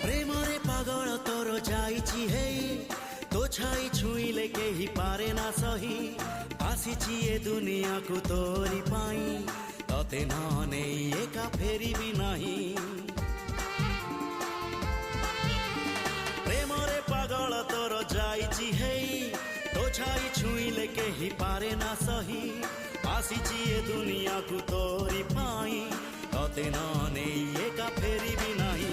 प्रेमरे पागल तोर जाइछि हे तो छाई छुईले केही पारे ना सही आसीछि ए दुनिया को तोरी पाई तते नने एका फेरी भी नहीं प्रेमरे पागल तोर जाइछि हे तो छाई छुईले केही पारे ना सही आसीछि ए दुनिया को तोरी पाई तते नने एका फेरी भी नहीं